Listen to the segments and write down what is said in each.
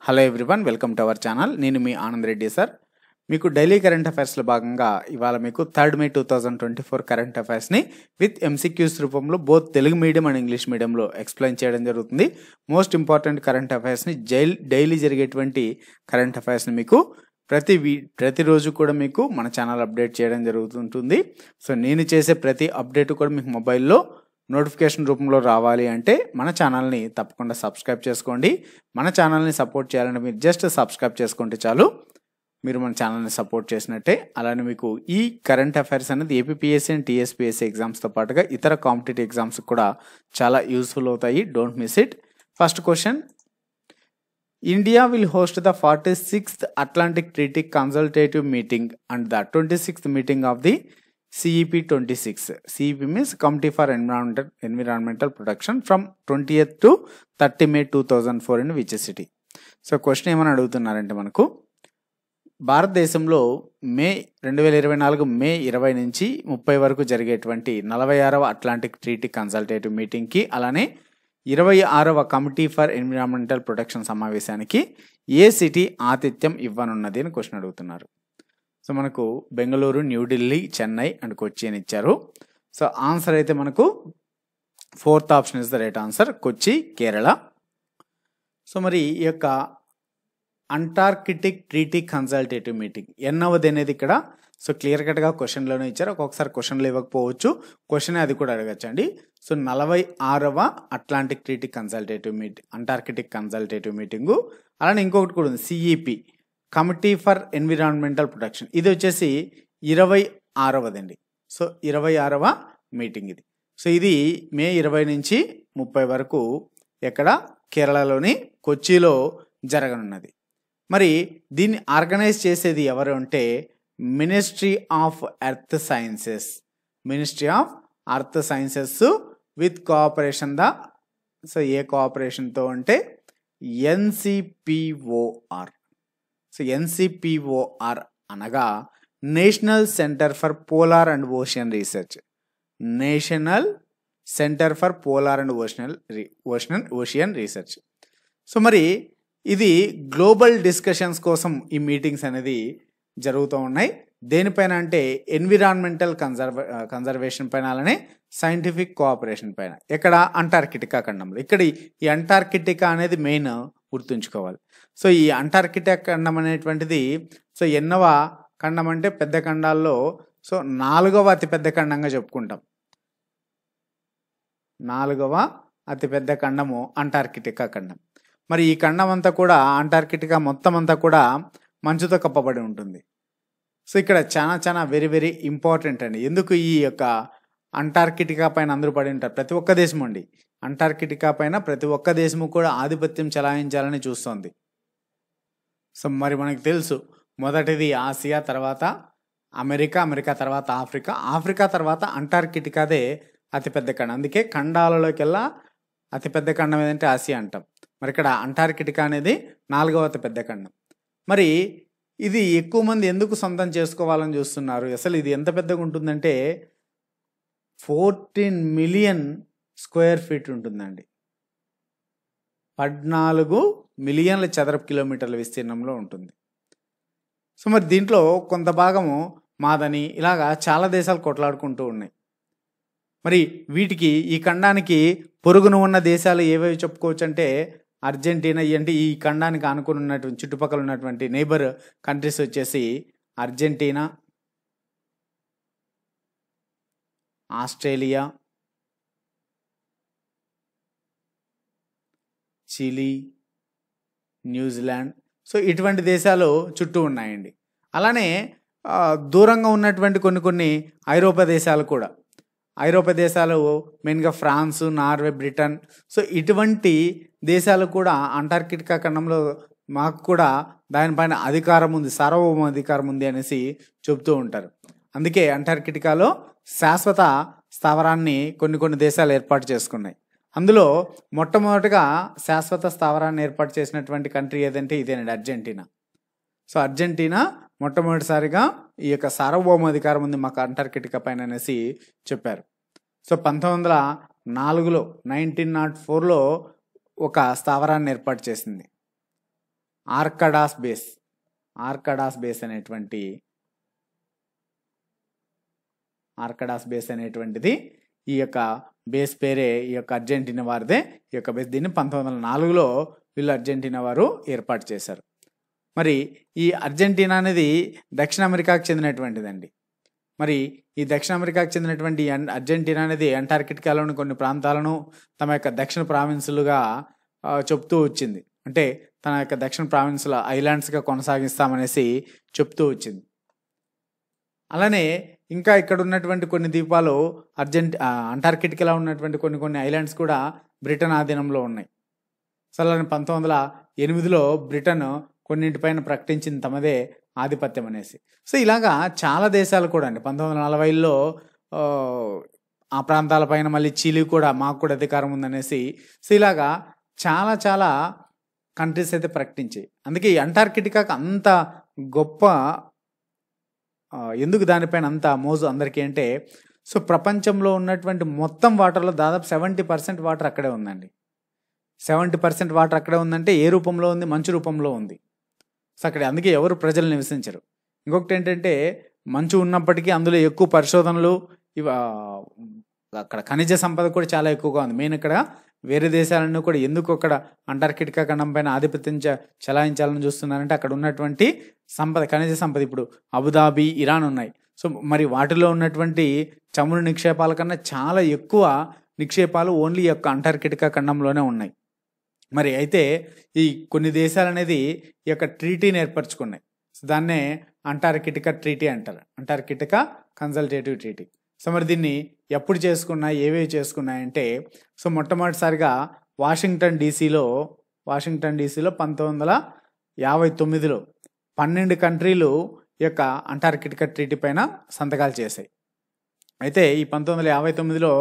Hello everyone, welcome to our channel. నేను మీ Anand Reddy sir. మీకు డైలీ కరెంట్ అఫైర్స్లో భాగంగా ఇవాళ మీకు 3rd May 2024 కరెంట్ అఫైర్స్ని విత్ ఎంసీక్యూస్ రూపంలో both Telugu medium and English మీడియంలో ఎక్స్ప్లెయిన్ చేయడం జరుగుతుంది. మోస్ట్ ఇంపార్టెంట్ కరెంట్ అఫైర్స్ని డైలీ జరిగేటువంటి కరెంట్ అఫైర్స్ని మీకు ప్రతిరోజు కూడా మీకు మన ఛానల్ అప్డేట్ చేయడం జరుగుతుంటుంది. సో నేను చేసే ప్రతి అప్డేట్ కూడా మీకు మొబైల్లో నోటిఫికేషన్ రూపంలో రావాలి అంటే మన ఛానల్ని తప్పకుండా సబ్స్క్రైబ్ చేసుకోండి. మన ఛానల్ని సపోర్ట్ చేయాలంటే మీరు జస్ట్ సబ్స్క్రైబ్ చేసుకుంటే చాలు, మీరు మన ఛానల్ని సపోర్ట్ చేసినట్టే. అలానే మీకు ఈ కరెంట్ అఫైర్స్ అనేది ఏపీపీఎస్సీ అండ్ టీఎస్పీఎస్సీ ఎగ్జామ్స్తో పాటుగా ఇతర కాంపిటేటివ్ ఎగ్జామ్స్ కూడా చాలా యూస్ఫుల్ అవుతాయి. Don't miss it. First question, India will host the 46th Atlantic treaty consultative meeting and the 26th meeting of the CEP 26. CEP means Committee for Environmental Protection from 20th to 30 May 2004 in which city? So question ఏమని అడుగుతున్నారంటే, మనకు భారతదేశంలో 2024 మే 20 నుంచి 30 వరకు జరిగేటువంటి 46వ Atlantic treaty consultative మీటింగ్కి, అలానే 26వ committee for environmental protection సమావేశానికి ఏ city ఆతిథ్యం ఇవ్వనున్నది అని క్వశ్చన్ అడుగుతున్నారు. సో మనకు బెంగళూరు, న్యూఢిల్లీ, చెన్నై అండ్ కొచ్చి అని ఇచ్చారు. సో ఆన్సర్ అయితే మనకు 4th option is the right answer, Kochi, Kerala. So మరి ఈ యొక్క అంటార్కిటిక్ ట్రీటీ కన్సల్టేటివ్ మీటింగ్ ఎన్నవది అనేది ఇక్కడ సో క్లియర్ కట్గా క్వశ్చన్లోనే ఇచ్చారు. ఒక్కొక్కసారి క్వశ్చన్లు ఇవ్వకపోవచ్చు, క్వశ్చన్ అది కూడా అడగచ్చండి. సో 46వ Atlantic treaty consultative meeting, Antarctic consultative meeting. అలానే ఇంకొకటి కూడా ఉంది, CEP committee for environmental protection. ఇది వచ్చేసి 26వదండి. సో 26వ మీటింగ్ ఇది. సో ఇది మే 20 నుంచి 30 వరకు ఎక్కడ, కేరళలోని కొచ్చిలో జరగనున్నది. మరి దీన్ని ఆర్గనైజ్ చేసేది ఎవరు అంటే ministry of earth sciences. Ministry of earth sciences with cooperation so ఏ కోఆపరేషన్తో అంటే NCPOR. సో NCPOR అనగా national centre for polar and ocean research. National centre for polar and ocean research. So మరి ఇది గ్లోబల్ డిస్కషన్స్ కోసం ఈ meetings అనేది జరుగుతూ ఉన్నాయి. దేనిపైన అంటే ఎన్విరాన్మెంటల్ కన్జర్వేషన్ పైన, అలానే సైంటిఫిక్ కోఆపరేషన్ పైన. ఎక్కడ, అంటార్కిటికా ఖండంలో. ఇక్కడ ఈ అంటార్కిటికా అనేది మెయిన్ గుర్తుంచుకోవాలి. సో ఈ అంటార్కిటికా ఖండం అనేటువంటిది సో ఎన్నవ ఖండం అంటే పెద్ద ఖండాల్లో సో 4వ అతిపెద్ద ఖండంగా చెప్పుకుంటాం. 4వ అతిపెద్ద ఖండము అంటార్కిటికా ఖండం. మరి ఈ ఖండం అంతా కూడా, అంటార్కిటికా మొత్తం అంతా కూడా మంచుతో కప్పబడి ఉంటుంది. సో ఇక్కడ చాలా వెరీ వెరీ ఇంపార్టెంట్ అండి. ఎందుకు ఈ యొక్క అంటార్కిటికా పైన అందరూ పడి ఉంటారు, ప్రతి ఒక్క దేశం అండి. అంటార్కిటికా పైన ప్రతి ఒక్క దేశము కూడా ఆధిపత్యం చెలాయించాలని చూస్తోంది. సో మరి మనకు తెలుసు, మొదటిది ఆసియా, తర్వాత అమెరికా, అమెరికా తర్వాత ఆఫ్రికా తర్వాత అంటార్కిటికాదే అతిపెద్ద ఖండం. అందుకే ఖండాలలోకెల్లా అతిపెద్ద ఖండం ఏదంటే ఆసియా అంటాం. మరి ఇక్కడ అంటార్కిటికా అనేది 4వ అతిపెద్ద ఖండం. మరి ఇది ఎక్కువ మంది ఎందుకు సొంతం చేసుకోవాలని చూస్తున్నారు? అసలు ఇది ఎంత పెద్దగా ఉంటుందంటే 14 మిలియన్ స్క్వేర్ ఫీట్ ఉంటుందండి. 14 మిలియన్ల చదరపు కిలోమీటర్ల విస్తీర్ణంలో ఉంటుంది. సో మరి దీంట్లో కొంత భాగము మాదని, ఇలాగా చాలా దేశాలు కొట్లాడుకుంటూ ఉన్నాయి. మరి వీటికి, ఈ ఖండానికి పొరుగున ఉన్న దేశాలు ఏవేవి చెప్పుకోవచ్చు అంటే అర్జెంటీనా. అంటే ఈ ఖండానికి ఆనుకుని ఉన్నటువంటి చుట్టుపక్కల ఉన్నటువంటి నైబర్ కంట్రీస్ వచ్చేసి Argentina, Australia, Chile, New Zealand. So ఇటువంటి దేశాలు చుట్టూ ఉన్నాయండి. అలానే దూరంగా ఉన్నటువంటి కొన్ని ఐరోపా దేశాలు కూడా, ఐరోపా దేశాలు మెయిన్గా ఫ్రాన్స్, నార్వే, బ్రిటన్. సో ఇటువంటి దేశాలు కూడా అంటార్కిటికా ఖండంలో మాకు కూడా దానిపైన అధికారం ఉంది, సార్వభౌమ అధికారం ఉంది అనేసి చెబుతూ ఉంటారు. అందుకే అంటార్కిటికాలో శాశ్వత స్థావరాన్ని కొన్ని దేశాలు ఏర్పాటు చేసుకున్నాయి. అందులో మొట్టమొదటిగా శాశ్వత స్థావరాన్ని ఏర్పాటు చేసినటువంటి కంట్రీ ఏదంటే ఇదేనండి, అర్జెంటీనా. సో అర్జెంటీనా మొట్టమొదటిసారిగా ఈ యొక్క సార్వభౌమాధికారం ఉంది మాకు అంటార్కిటికా పైన అనేసి చెప్పారు. సో 1904లో 1904లో ఒక స్థావరాన్ని ఏర్పాటు చేసింది. ఆర్కడాస్ బేస్. ఆర్కడాస్ బేస్ అనేటువంటిది ఈ యొక్క బేస్ పేరే ఈ యొక్క అర్జెంటీనా వారిదే. ఈ యొక్క బేస్ దీన్ని 1904లో వీళ్ళు అర్జెంటీనా వారు ఏర్పాటు చేశారు. మరి ఈ అర్జెంటీనా అనేది దక్షిణ అమెరికాకు చెందినటువంటిదండి. మరి ఈ దక్షిణ అమెరికాకు చెందినటువంటి అర్జెంటీనా అనేది అంటార్కిటికాలోని కొన్ని ప్రాంతాలను తమ యొక్క దక్షిణ ప్రావిన్సులుగా చెప్తూ వచ్చింది. అంటే తన యొక్క దక్షిణ ప్రావిన్సుల ఐలాండ్స్గా కొనసాగిస్తామనేసి చెప్తూ వచ్చింది. అలానే ఇంకా ఇక్కడ ఉన్నటువంటి కొన్ని ద్వీపాలు అంటార్కిటికాలో ఉన్నటువంటి కొన్ని ఐలాండ్స్ కూడా బ్రిటన్ ఆధీనంలో ఉన్నాయి. సో అలానే 1908లో బ్రిటన్ కొన్నింటిపైన ప్రకటించింది తమదే ఆధిపత్యం అనేసి. సో ఇలాగా చాలా దేశాలు కూడా అండి 1940లో ఆ ప్రాంతాలపైన మళ్ళీ చిలీ కూడా మాకు కూడా అధికారం ఉందనేసి. సో ఇలాగా చాలా చాలా కంట్రీస్ అయితే ప్రకటించాయి. అందుకే ఈ అంటార్కిటికాకు అంత గొప్ప ఎందుకు దానిపైన అంత మోజు అందరికీ అంటే, సో ప్రపంచంలో ఉన్నటువంటి మొత్తం వాటర్లో దాదాపు 70% వాటర్ అక్కడే ఉందండి. 70% వాటర్ అక్కడే ఉందంటే ఏ రూపంలో ఉంది? మంచు రూపంలో ఉంది. సో అక్కడ అందుకే ఎవరు ప్రజలు నివసించరు. ఇంకొకటి ఏంటంటే మంచు ఉన్నప్పటికీ అందులో ఎక్కువ పరిశోధనలు అక్కడ ఖనిజ సంపద కూడా చాలా ఎక్కువగా ఉంది. మెయిన్ ఇక్కడ వేరే దేశాలన్నీ కూడా ఎందుకు అక్కడ అంటార్కిటికా ఖండం పైన ఆధిపత్యం చెలాయించాలని చూస్తున్నారంటే అక్కడ ఉన్నటువంటి సంపద, ఖనిజ సంపద. ఇప్పుడు అబుదాబి, ఇరాన్ ఉన్నాయి. సో మరి వాటిలో ఉన్నటువంటి చమురు నిక్షేపాల కన్నా చాలా ఎక్కువ నిక్షేపాలు ఓన్లీ ఈ యొక్క అంటార్కిటికా ఖండంలోనే ఉన్నాయి. మరి అయితే ఈ కొన్ని దేశాలు అనేది ఈ యొక్క ట్రీటీని ఏర్పరచుకున్నాయి. సో దాన్నే అంటార్కిటికా ట్రీటీ అంటారు, అంటార్కిటికా కన్సల్టేటివ్ ట్రీటీ. సో మరి దీన్ని ఎప్పుడు చేసుకున్నాయి, ఏవేవి చేసుకున్నాయంటే, సో మొట్టమొదటిసారిగా వాషింగ్టన్ డీసీలో 1959లో 12 కంట్రీలు ఈ యొక్క అంటార్కిటికా ట్రీటీ పైన సంతకాలు చేశాయి. అయితే ఈ 1959లో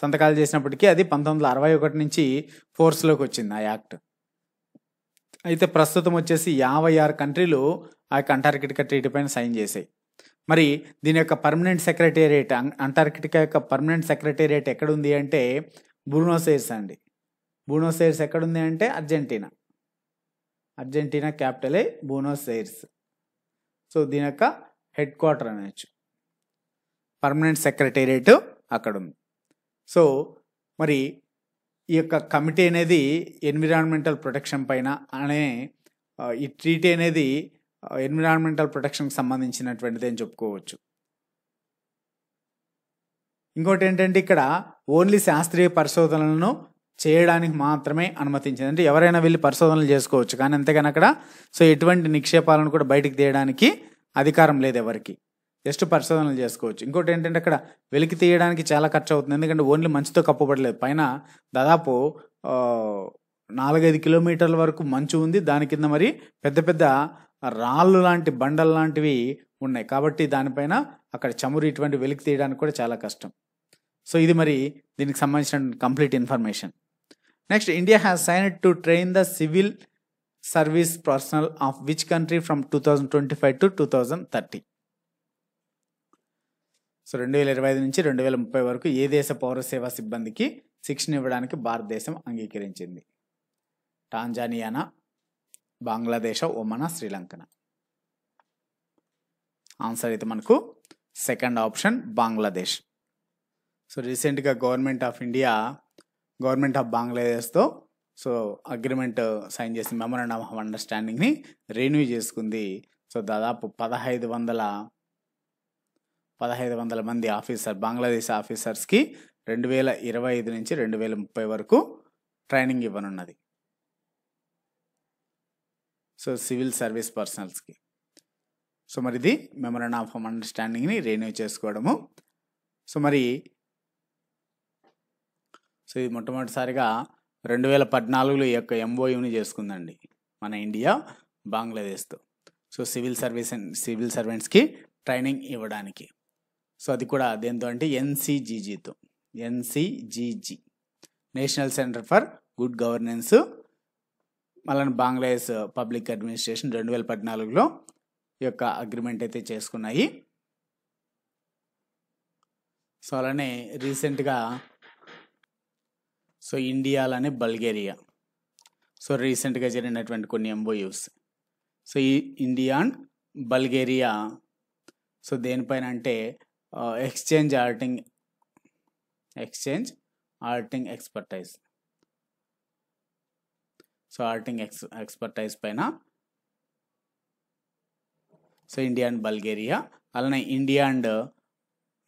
సంతకాలు చేసినప్పటికీ అది 1961 నుంచి ఫోర్స్లోకి వచ్చింది ఆ యాక్ట్. అయితే ప్రస్తుతం వచ్చేసి 56 కంట్రీలు ఆ యొక్క అంటార్కిటికా ట్రీటీ పైన సైన్ చేశాయి. మరి దీని యొక్క పర్మనెంట్ సెక్రటేరియట్, అంటార్కిటికా యొక్క పర్మనెంట్ సెక్రటేరియట్ ఎక్కడుంది అంటే బూనోస్ ఐర్స్ అండి. బూనోస్ ఐర్స్ ఎక్కడుంది అంటే అర్జెంటీనా క్యాపిటలే బూనోస్ ఐర్స్. సో దీని యొక్క హెడ్ క్వార్టర్ అనొచ్చు, పర్మనెంట్ సెక్రటేరియట్ అక్కడ ఉంది. సో మరి ఈ యొక్క కమిటీ అనేది ఎన్విరాన్మెంటల్ ప్రొటెక్షన్ పైన అనే ఈ ట్రీటీ అనేది ఎన్విరాన్మెంటల్ ప్రొటెక్షన్కి సంబంధించినటువంటిది అని చెప్పుకోవచ్చు. ఇంకోటి ఏంటంటే ఇక్కడ ఓన్లీ శాస్త్రీయ పరిశోధనలను చేయడానికి మాత్రమే అనుమతించింది. అంటే ఎవరైనా వెళ్ళి పరిశోధనలు చేసుకోవచ్చు, కానీ అంతేగాని అక్కడ సో ఎటువంటి నిక్షేపాలను కూడా బయటికి తీయడానికి అధికారం లేదు ఎవరికి, జస్ట్ పరిశోధనలు చేసుకోవచ్చు. ఇంకోటి ఏంటంటే అక్కడ వెలికి తీయడానికి చాలా ఖర్చు అవుతుంది, ఎందుకంటే ఓన్లీ మంచుతో కప్పబడలేదు, పైన దాదాపు 4-5 కిలోమీటర్ల వరకు మంచు ఉంది. దాని కింద మరి పెద్ద పెద్ద రాళ్ళు లాంటి బండలు లాంటివి ఉన్నాయి. కాబట్టి దానిపైన అక్కడ చమురు ఇటువంటి వెలికి తీయడానికి కూడా చాలా కష్టం. సో ఇది మరి దీనికి సంబంధించిన complete information. Next, India has signed to train the civil service personal of which country from 2025 to 2030. So 2025 నుంచి 2030 వరకు ఏ దేశ పౌర సేవా సిబ్బందికి శిక్షణ ఇవ్వడానికి భారతదేశం అంగీకరించింది? టాంజానియానా, బంగ్లాదేశ్, ఒమనా, శ్రీలంకనా? ఆన్సర్ అయితే మనకు సెకండ్ ఆప్షన్ బంగ్లాదేశ్. సో రీసెంట్గా government of India government of బంగ్లాదేశ్తో సో అగ్రిమెంట్ సైన్ చేసి మెమోరాండం ఆఫ్ అండర్స్టాండింగ్ని రెన్యూ చేసుకుంది. సో దాదాపు 1500 మంది బంగ్లాదేశ్ ఆఫీసర్స్కి 2025 నుంచి 2030 వరకు ట్రైనింగ్ ఇవ్వనున్నది. సో సివిల్ సర్వీస్ పర్సనల్స్కి. సో మరి ఇది మెమోరాండం ఆఫ్ అండర్స్టాండింగ్ని రెన్యూ చేసుకోవడము. సో మరి సో ఇది మొట్టమొదటిసారిగా 2014లో ఈ యొక్క ఎంఓయూని చేసుకుందండి మన ఇండియా బంగ్లాదేశ్తో. సో సివిల్ సర్వెంట్స్కి ట్రైనింగ్ ఇవ్వడానికి. సో అది కూడా దేంతో అంటే ఎన్సిజిజితో, NCGG national centre for good governance, మళ్ళీ బంగ్లాదేశ్ పబ్లిక్ అడ్మినిస్ట్రేషన్ 2014లో ఈ యొక్క అగ్రిమెంట్ అయితే చేసుకున్నాయి. సో అలానే రీసెంట్గా సో ఇండియా అలానే బల్గేరియా సో రీసెంట్గా జరిగినటువంటి కొన్ని ఎంఓయూస్. సో ఈ ఇండియా అండ్ బల్గేరియా సో దేనిపైన అంటే exchange auditing expertise. So auditing expertise పైన సో ఇండియా అండ్ బల్గేరియా. అలానే ఇండియా అండ్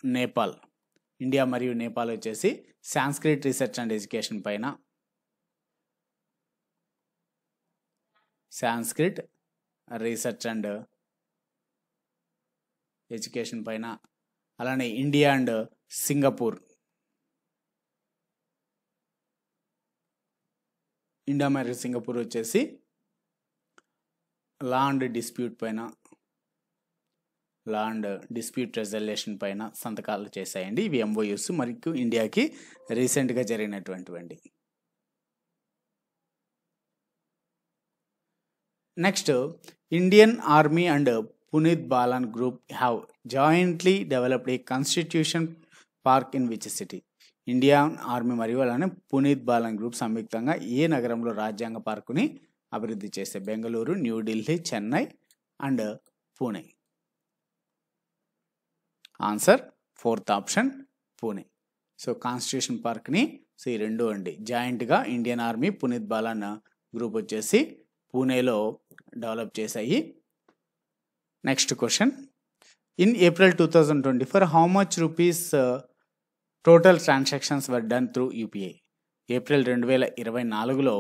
నేపాల్, ఇండియా మరియు నేపాల్ వచ్చేసి సాంస్క్రిట్ రీసెర్చ్ అండ్ ఎడ్యుకేషన్ పైన, సాంస్క్రిట్ రీసెర్చ్ అండ్ ఎడ్యుకేషన్ పైన. అలానే ఇండియా అండ్ సింగపూర్, ఇండియా మరియు సింగపూర్ వచ్చేసి లా అండ్ డిస్ప్యూట్ పైన, లా అండ్ డిస్ప్యూట్ రెజల్యూషన్ పైన సంతకాలు చేశాయండి. ఇవి ఎంఓయూస్ మరియు ఇండియాకి రీసెంట్గా జరిగినటువంటివండి. Next, Indian army and Puneet Balan group have jointly developed a constitution park in which city? Indian army మరియు అలానే పునీత్ బాలన్ గ్రూప్ సంయుక్తంగా ఏ నగరంలో రాజ్యాంగ పార్కుని అభివృద్ధి చేశాయి? Bengaluru, New Delhi, Chennai and Pune. Answer fourth option Pune. So constitution పార్క్ని సో ఈ రెండు అండి జాయింట్గా Indian army Puneet Balan group వచ్చేసి పూణేలో డెవలప్ చేశాయి. Next question, in April 2024 how much rupees total transactions were done through UPI? April 2024లో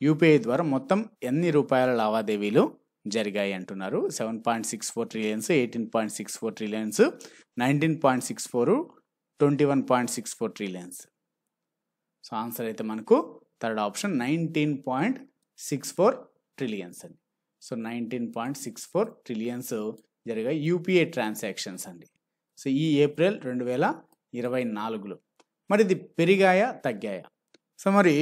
యూపీఐ ద్వారా మొత్తం ఎన్ని రూపాయల లావాదేవీలు జరిగాయి అంటున్నారు? 7.64 trillions, 18.64 trillions, 19.64, 21.64 trillions. So answer అయితే మనకు థర్డ్ ఆప్షన్ 19.64 ట్రిలియన్స్ అండి. సో 19.64 ట్రిలియన్స్ జరిగాయి యూపీఐ ట్రాన్సాక్షన్స్ అండి. సో ఈ ఏప్రిల్ 2024లో. మరి ఇది పెరిగాయా తగ్గాయా? సో మరి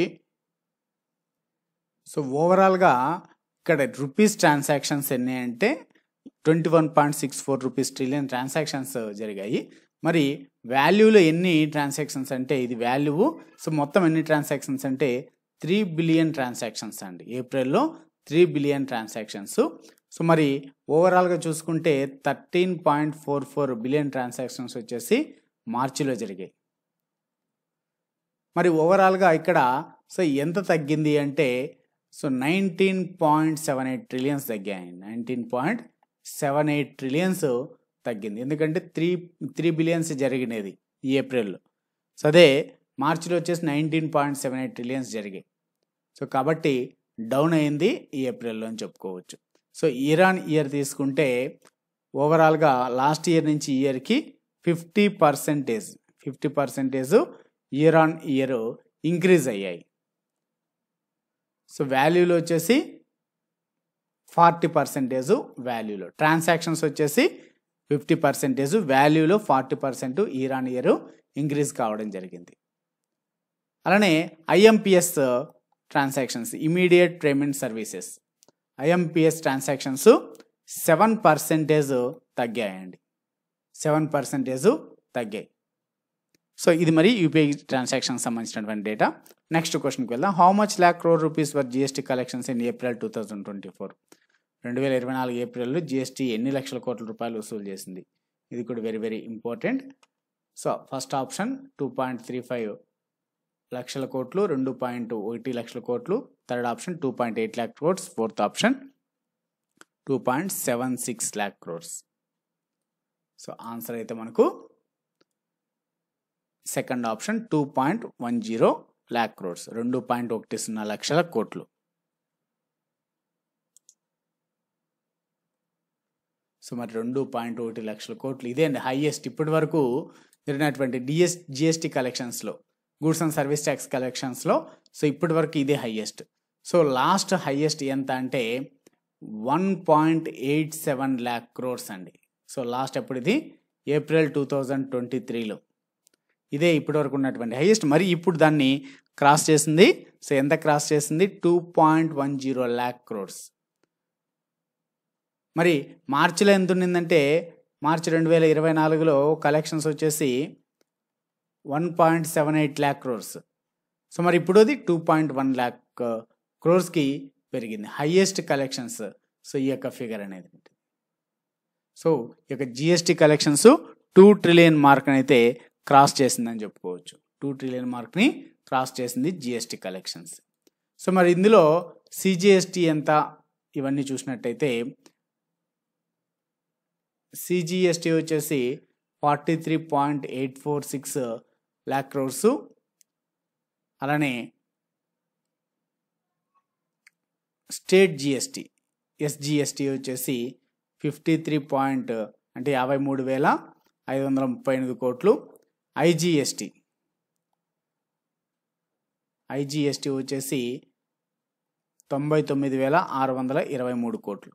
సో ఓవరాల్గా ఇక్కడ రూపీస్ ట్రాన్సాక్షన్స్ ఎన్ని అంటే 21.64 రూపీస్ ట్రిలియన్ ట్రాన్సాక్షన్స్ జరిగాయి. మరి వాల్యూలో ఎన్ని ట్రాన్సాక్షన్స్ అంటే ఇది వాల్యూ. సో మొత్తం ఎన్ని ట్రాన్సాక్షన్స్ అంటే 3 బిలియన్ ట్రాన్సాక్షన్స్ అండి. ఏప్రిల్లో 3 బిలియన్ ట్రాన్సాక్షన్స్. సో మరి ఓవరాల్గా చూసుకుంటే 13.44 బిలియన్ ట్రాన్సాక్షన్స్ వచ్చేసి మార్చిలో జరిగాయి. మరి ఓవరాల్గా ఇక్కడ సో ఎంత తగ్గింది అంటే సో 19.78 ట్రిలియన్స్ తగ్గాయి. 19.78 ట్రిలియన్స్ తగ్గింది. ఎందుకంటే 3 బిలియన్స్ జరిగినది ఈ ఏప్రిల్లో. సో అదే మార్చిలో వచ్చేసి 19.78 ట్రిలియన్స్ జరిగాయి. సో కాబట్టి డౌన్ అయింది ఈ ఏప్రిల్లో అని చెప్పుకోవచ్చు. సో ఇయర్ ఆన్ ఇయర్ తీసుకుంటే ఓవరాల్గా లాస్ట్ ఇయర్ నుంచి ఇయర్కి 50% ఇయర్ ఆన్ ఇయర్ ఇంక్రీజ్ అయ్యాయి. సో వాల్యూలో వచ్చేసి 40% వాల్యూలో, ట్రాన్సాక్షన్స్ వచ్చేసి 50%, వాల్యూలో 40% ఇయర్ ఆన్ ఇయర్ ఇంక్రీజ్ కావడం జరిగింది. అలానే IMPS transactions, immediate payment services, IMPS transactions 7% తగ్గాయండి. 7% తగ్గాయి. సో ఇది మరి యూపీఐ ట్రాన్సాక్షన్ సంబంధించినటువంటి డేటా. నెక్స్ట్ క్వశ్చన్కి వెళ్దాం. How much lakh crore rupees were GST collections in April 2024? 2024 ఏప్రిల్లో జిఎస్టీ ఎన్ని లక్షల కోట్ల రూపాయలు వసూలు చేసింది? ఇది కూడా very very important. So first option 2.35 లక్షల కోట్లు, 2.1 లక్షల కోట్లు, third option 2.8 lakh crores, fourth option 2.76 lakh crores. So answer అయితే మనకు సెకండ్ ఆప్షన్ 2.10 lakh crores, 2.10 లక్షల కోట్లు. సో మరి 2.1 లక్షల కోట్లు ఇదే అండి హైయెస్ట్ ఇప్పటి వరకు జరిగినటువంటి జిఎస్టీ కలెక్షన్స్లో, గూడ్స్ అండ్ సర్వీస్ ట్యాక్స్ కలెక్షన్స్లో. సో ఇప్పటి వరకు ఇదే హైయెస్ట్. సో లాస్ట్ హైయెస్ట్ ఎంత అంటే 1.87 lakh crores అండి. సో లాస్ట్ ఎప్పుడు ఇది ఏప్రిల్ 2023లో. ఇదే ఇప్పటి వరకు ఉన్నటువంటి హైయెస్ట్. మరి ఇప్పుడు దాన్ని క్రాస్ చేసింది. సో ఎంత క్రాస్ చేసింది? 2.10 lakh crores. మరి మార్చిలో ఎంత ఉండిందంటే మార్చి 2024లో కలెక్షన్స్ వచ్చేసి 1.78 lakh crores. సో మరి ఇప్పుడు అది 2.1 lakh crores పెరిగింది. Highest collections. సో ఈ యొక్క ఫిగర్ అనేది. సో ఈ యొక్క జిఎస్టీ కలెక్షన్స్ 2 ట్రిలియన్ మార్క్ అయితే క్రాస్ చేసిందని చెప్పుకోవచ్చు. 2 ట్రిలియన్ మార్క్ని క్రాస్ చేసింది జిఎస్టీ కలెక్షన్స్. సో మరి ఇందులో సిజిఎస్టీ ఎంత ఇవన్నీ చూసినట్టయితే సిజిఎస్టీ వచ్చేసి 43.846 lakh crores. అలానే స్టేట్ జిఎస్టీ ఎస్జిఎస్టీ వచ్చేసి 53 అంటే 53,538 కోట్లు. ఐజిఎస్టీ వచ్చేసి 99,623 కోట్లు.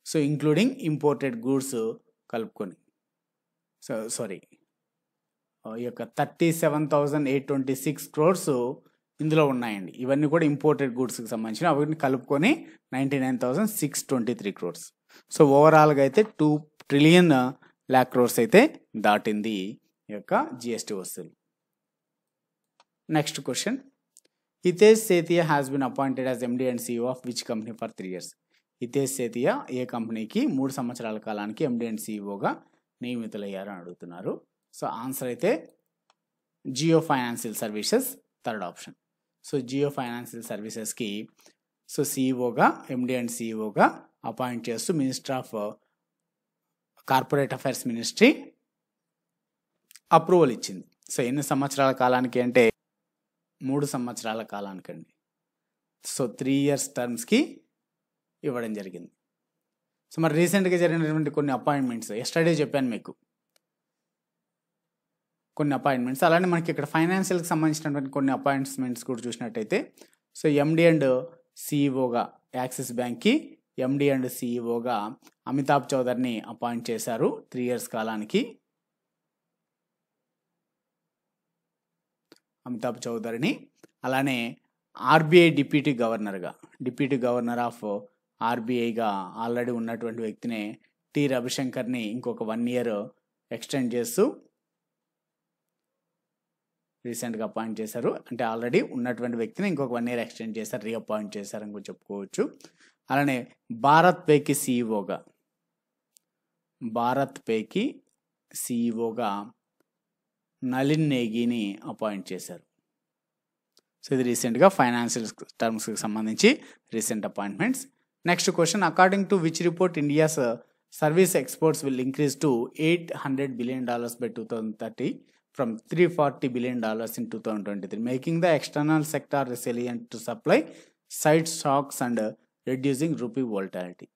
సో ఇంక్లూడింగ్ ఇంపోర్టెడ్ గూడ్స్ కలుపుకొని ఈ యొక్క 37,826 crores ఇందులో ఉన్నాయండి. ఇవన్నీ కూడా ఇంపోర్టెడ్ గూడ్స్కి సంబంధించిన అవన్నీ కలుపుకొని 99,623 crores. సో ఓవరాల్గా అయితే 2 ట్రిలియన్ lakh crores అయితే దాటింది ఈ యొక్క జిఎస్టీ వసూలు. Next question, Hitesh Sethia has been appointed as MD and CEO of which company for 3 years? Hitesh Sethia ఏ కంపెనీకి 3 సంవత్సరాల కాలానికి ఎండి అండ్ సిఇఓగా నియమితులయ్యారు అని అడుగుతున్నారు. సో ఆన్సర్ అయితే Jio financial services, third option. So Jio financial సర్వీసెస్కి సో సిఇఓగా ఎండి అండ్ సిఇఓగా అపాయింట్ చేస్తూ minister of corporate affairs ministry approval ఇచ్చింది. సో ఎన్ని సంవత్సరాల కాలానికి అంటే 3 సంవత్సరాల కాలానికండి. సో 3 years టర్మ్స్కి ఇవ్వడం జరిగింది. సో మరి రీసెంట్గా జరిగినటువంటి కొన్ని అపాయింట్మెంట్స్ ఎస్టర్డే చెప్పాను మీకు, కొన్ని అపాయింట్మెంట్స్. అలానే మనకి ఇక్కడ ఫైనాన్షియల్కి సంబంధించినటువంటి కొన్ని అపాయింట్మెంట్స్ కూడా చూసినట్టయితే సో ఎండి అండ్ సిఇఓగా యాక్సిస్ బ్యాంక్కి ఎండి అండ్ సిఇఓగా అమితాబ్ చౌదరిని అపాయింట్ చేశారు 3 years కాలానికి. అమితాబ్ చౌదరిని. అలానే ఆర్బీఐ డిప్యూటీ గవర్నర్ ఆఫ్ ఆర్బీఐగా ఆల్రెడీ ఉన్నటువంటి వ్యక్తినే టి రవిశంకర్ని ఇంకొక 1 year ఎక్స్టెండ్ చేస్తూ రీసెంట్గా అపాయింట్ చేశారు. అంటే ఆల్రెడీ ఉన్నటువంటి వ్యక్తిని ఇంకొక 1 year ఎక్స్టెండ్ చేశారు, రీఅపాయింట్ చేశారని కూడా చెప్పుకోవచ్చు. అలానే భారత్ పేకి సిఇఓగా నలిన్ నేగిని అపాయింట్ చేశారు. సో ఇది రీసెంట్గా ఫైనాన్షియల్ టర్మ్స్కి సంబంధించి recent appointments. Next question, according to which report India's service exports will increase to $800 billion by 2030 from $340 billion in 2023, making the external sector resilient to supply side shocks and reducing rupee volatility.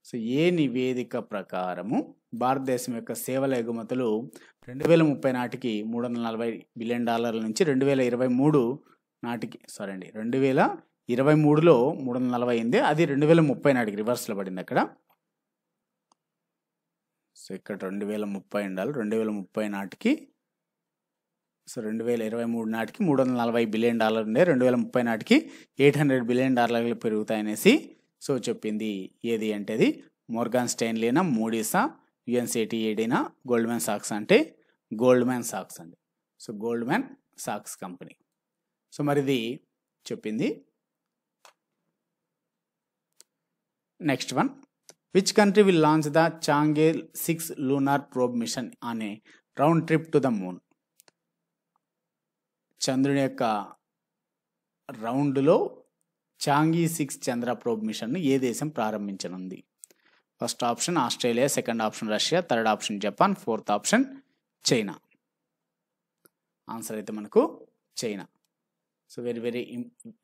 So ఏ నివేదిక ప్రకారము భారతదేశం యొక్క సేవల ఎగుమతులు 2030 నాటికి $340 billion నుంచి 2023 నాటికి 2023లో 340 అయింది, అది 2030 నాటికి రివర్స్లో పడింది అక్కడ. సో ఇక్కడ 2030 ఉండాలి, 2030 నాటికి. సో 2023 నాటికి $340 billion ఉండే, 2030 నాటికి $800 billion పెరుగుతాయనేసి సో చెప్పింది. ఏది అంటే అది మోర్గాన్ స్టైన్లీనా, మూడీసా, యుఎన్సిటిఏడినా, గోల్డ్మెన్ సాక్స్ అంటే గోల్డ్మెన్ సాక్స్ అండి. సో గోల్డ్మెన్ సాక్స్ కంపెనీ. సో మరి ఇది చెప్పింది. Next one, which country will launch the Chang'e 6 lunar probe mission on a round trip to the moon? చంద్రుని యొక్క రౌండ్లో చాంగీ 6 చంద్ర ప్రోబ్ మిషన్ను ఏ దేశం ప్రారంభించనుంది? First option Australia, second option Russia, third option Japan, fourth option China. Answer అయితే మనకు China. So very very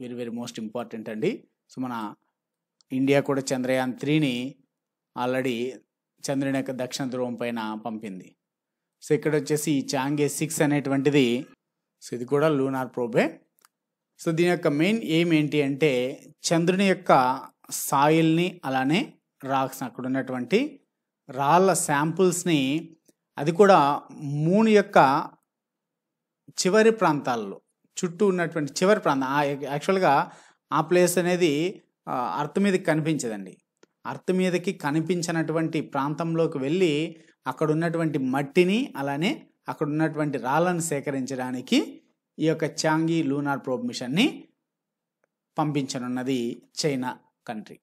very very most important అండి. సో మన ఇండియా కూడా చంద్రయాన్ 3ని ఆల్రెడీ చంద్రుని యొక్క దక్షిణ ధ్రువం పైన పంపింది. సో ఇక్కడ వచ్చేసి ఈ చాంగే 6 అనేటువంటిది, సో ఇది కూడా లూనార్ ప్రోబే. సో దీని యొక్క మెయిన్ ఎయిమ్ ఏంటి అంటే చంద్రుని యొక్క సాయిల్ని అలానే రాక్స్, అక్కడ ఉన్నటువంటి రాళ్ళ శాంపుల్స్ని, అది కూడా మూన్ యొక్క చివరి ప్రాంతాల్లో చుట్టూ ఉన్నటువంటి చివరి ప్రాంతం, యాక్చువల్గా ఆ ప్లేస్ అనేది అర్త్ మీదకి కనిపించదండి. అర్త్ మీదకి కనిపించినటువంటి ప్రాంతంలోకి వెళ్ళి అక్కడ ఉన్నటువంటి మట్టిని అలానే అక్కడ ఉన్నటువంటి రాళ్ళను సేకరించడానికి ఈ యొక్క చాంగీ లూనార్ ప్రోబ్ మిషన్ని పంపించనున్నది చైనా కంట్రీ.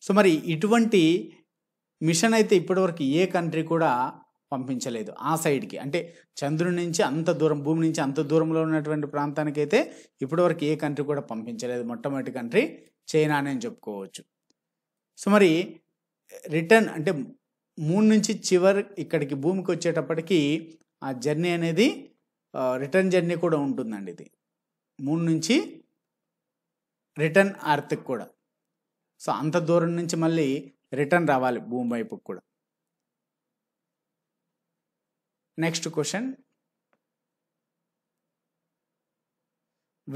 సో మరి ఇటువంటి మిషన్ అయితే ఇప్పటివరకు ఏ కంట్రీ కూడా పంపించలేదు ఆ సైడ్కి. అంటే చంద్రుడి నుంచి అంత దూరం, భూమి నుంచి అంత దూరంలో ఉన్నటువంటి ప్రాంతానికి అయితే ఇప్పటివరకు ఏ కంట్రీ కూడా పంపించలేదు. మొట్టమొదటి కంట్రీ చైనానే అని చెప్పుకోవచ్చు. సో మరి రిటర్న్ అంటే మూన్ నుంచి చివరి ఇక్కడికి భూమికి వచ్చేటప్పటికి ఆ జర్నీ అనేది రిటర్న్ జర్నీ కూడా ఉంటుందండి. ఇది మూన్ నుంచి రిటర్న్ అర్త్కి కూడా. సో అంత దూరం నుంచి మళ్ళీ రిటర్న్ రావాలి భూమి వైపుకి కూడా. Next question,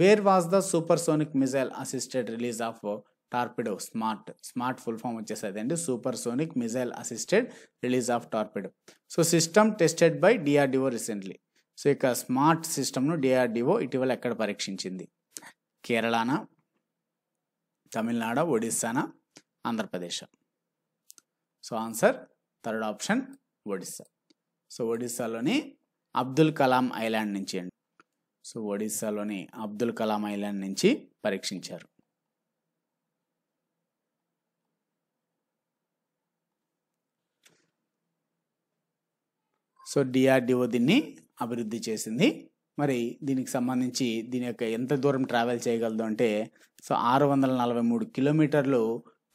where was the supersonic missile assisted release of torpedo? Smart full form వచ్చేసేది అండి, supersonic missile assisted release of torpedo. So system tested by DRDO recently. So ఇక స్మార్ట్ సిస్టమ్ను డిఆర్డిఓ ఇటీవల ఎక్కడ పరీక్షించింది? కేరళనా, తమిళనాడు, ఒడిస్సానా, Andhra Pradesh? So answer third option Odisha. So ఒడిస్సాలోని అబ్దుల్ కలాం ఐలాండ్ నుంచి అండి. సో ఒడిస్సాలోని అబ్దుల్ కలాం ఐలాండ్ నుంచి పరీక్షించారు. సో డిఆర్డిఓ దీన్ని అభివృద్ధి చేసింది. మరి దీనికి సంబంధించి దీని యొక్క ఎంత దూరం ట్రావెల్ చేయగలదు అంటే సో 643 కిలోమీటర్లు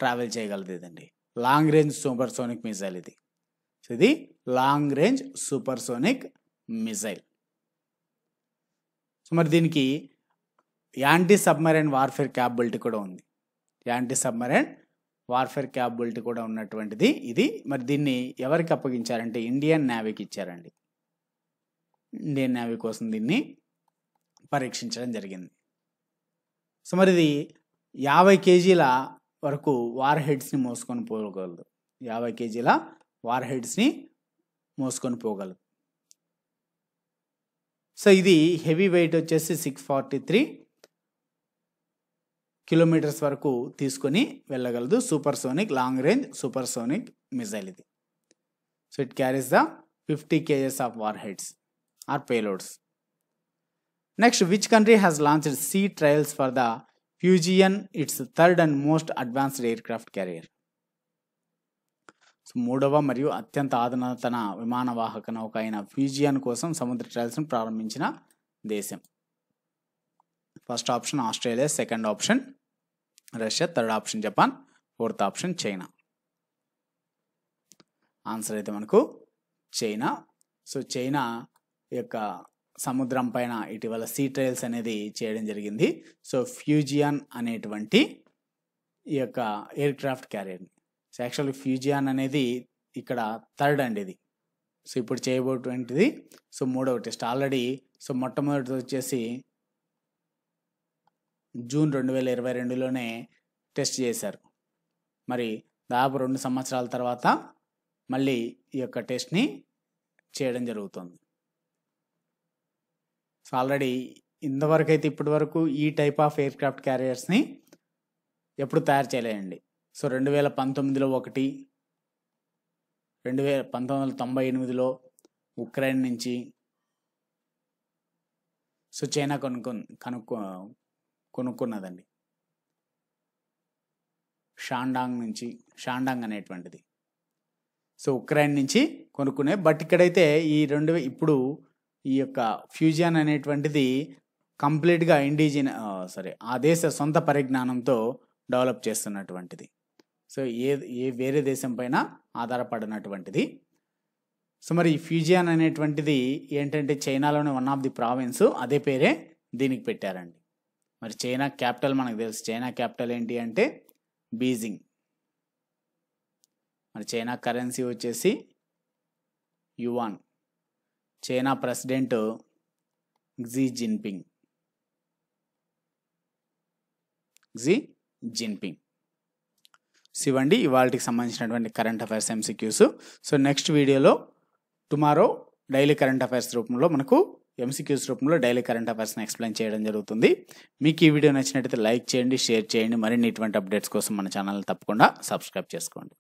ట్రావెల్ చేయగలదు ఇదండి. లాంగ్ రేంజ్ సూపర్సోనిక్ మిజైల్ ఇది. సో ఇది long range supersonic missile. So మరి దీనికి యాంటీ సబ్మరైన్ వార్ఫేర్ క్యాపబిలిటీ కూడా ఉంది. యాంటీ సబ్మరైన్ వార్ఫేర్ క్యాపబిలిటీ కూడా ఉన్నటువంటిది ఇది. మరి దీన్ని ఎవరికి అప్పగించారంటే ఇండియన్ నేవీకి ఇచ్చారండి. ఇండియన్ నేవీ కోసం దీన్ని పరీక్షించడం జరిగింది. సో మరి ఇది 50 కేజీల వరకు వార్ హెడ్స్ని మోసుకొని పోగలదు. 50 కేజీల వార్ హెడ్స్ని మోసుకొని పోగలదు. సో ఇది హెవీ వెయిట్ వచ్చేసి 643 కిలోమీటర్స్ వరకు తీసుకొని వెళ్ళగలదు. Supersonic long range supersonic missile ఇది. So it carries the 50 kgs of warheads or payloads. Next, which country has launched sea trials for the Fujian, its third and most advanced aircraft carrier? So 3వ మరియు అత్యంత అధునాతన విమానవాహక నౌక అయిన Fusion కోసం సముద్ర ట్రయల్స్ను ప్రారంభించిన దేశం? First option Australia, second option Russia, third option Japan, fourth option China. Answer అయితే మనకు చైనా. సో చైనా యొక్క సముద్రం పైన ఇటీవల సీ ట్రయల్స్ అనేది చేయడం జరిగింది. సో ఫ్యూజియన్ అనేటువంటి ఈ యొక్క ఎయిర్ క్రాఫ్ట్ క్యారియర్ని. సో యాక్చువల్లీ ఫ్యూజియన్ అనేది ఇక్కడ థర్డ్ అండి ఇది. సో ఇప్పుడు చేయబోయేటువంటిది సో 3వ టెస్ట్ ఆల్రెడీ. సో మొట్టమొదటిది వచ్చేసి జూన్ 2022లోనే టెస్ట్ చేశారు. మరి దాదాపు 2 సంవత్సరాల తర్వాత మళ్ళీ ఈ యొక్క టెస్ట్ని చేయడం జరుగుతుంది. సో ఆల్రెడీ ఇంతవరకు అయితే ఇప్పటి వరకు ఈ టైప్ ఆఫ్ ఎయిర్ క్రాఫ్ట్ క్యారియర్స్ని ఎప్పుడు తయారు చేయలేదండి. సో 2019లో ఒకటి, 1998లో ఉక్రెయిన్ నుంచి, సో చైనా కొనుక్కున్నదండి. షాండాంగ్ అనేటువంటిది. సో ఉక్రెయిన్ నుంచి కొనుక్కునే. బట్ ఇక్కడైతే ఇప్పుడు ఈ యొక్క ఫ్యూజియన్ అనేటువంటిది కంప్లీట్గా ఆ దేశ సొంత పరిజ్ఞానంతో డెవలప్ చేస్తున్నటువంటిది. సో ఏ వేరే దేశం పైన ఆధారపడినటువంటిది. సో మరి ఈ ఫ్యూజియన్ అనేటువంటిది ఏంటంటే చైనాలోని వన్ ఆఫ్ ది ప్రావిన్స్, అదే పేరే దీనికి పెట్టారండి. మరి చైనా క్యాపిటల్ మనకు తెలుసు. చైనా క్యాపిటల్ ఏంటి అంటే బీజింగ్. మరి చైనా కరెన్సీ వచ్చేసి yuan. China president Xi Jinping. ఇవ్వండి ఇవాళకి సంబంధించినటువంటి current affairs MCQs. So next వీడియోలో టుమారో డైలీ కరెంట్ అఫైర్స్ రూపంలో మనకు MCQs రూపంలో డైలీ కరెంట్ అఫైర్స్ని ఎక్స్ప్లెయిన్ చేయడం జరుగుతుంది. మీకు ఈ వీడియో నచ్చినట్టయితే లైక్ చేయండి, షేర్ చేయండి. మరిన్ని ఇటువంటి అప్డేట్స్ కోసం మన ఛానల్ని తప్పకుండా సబ్స్క్రైబ్ చేసుకోండి.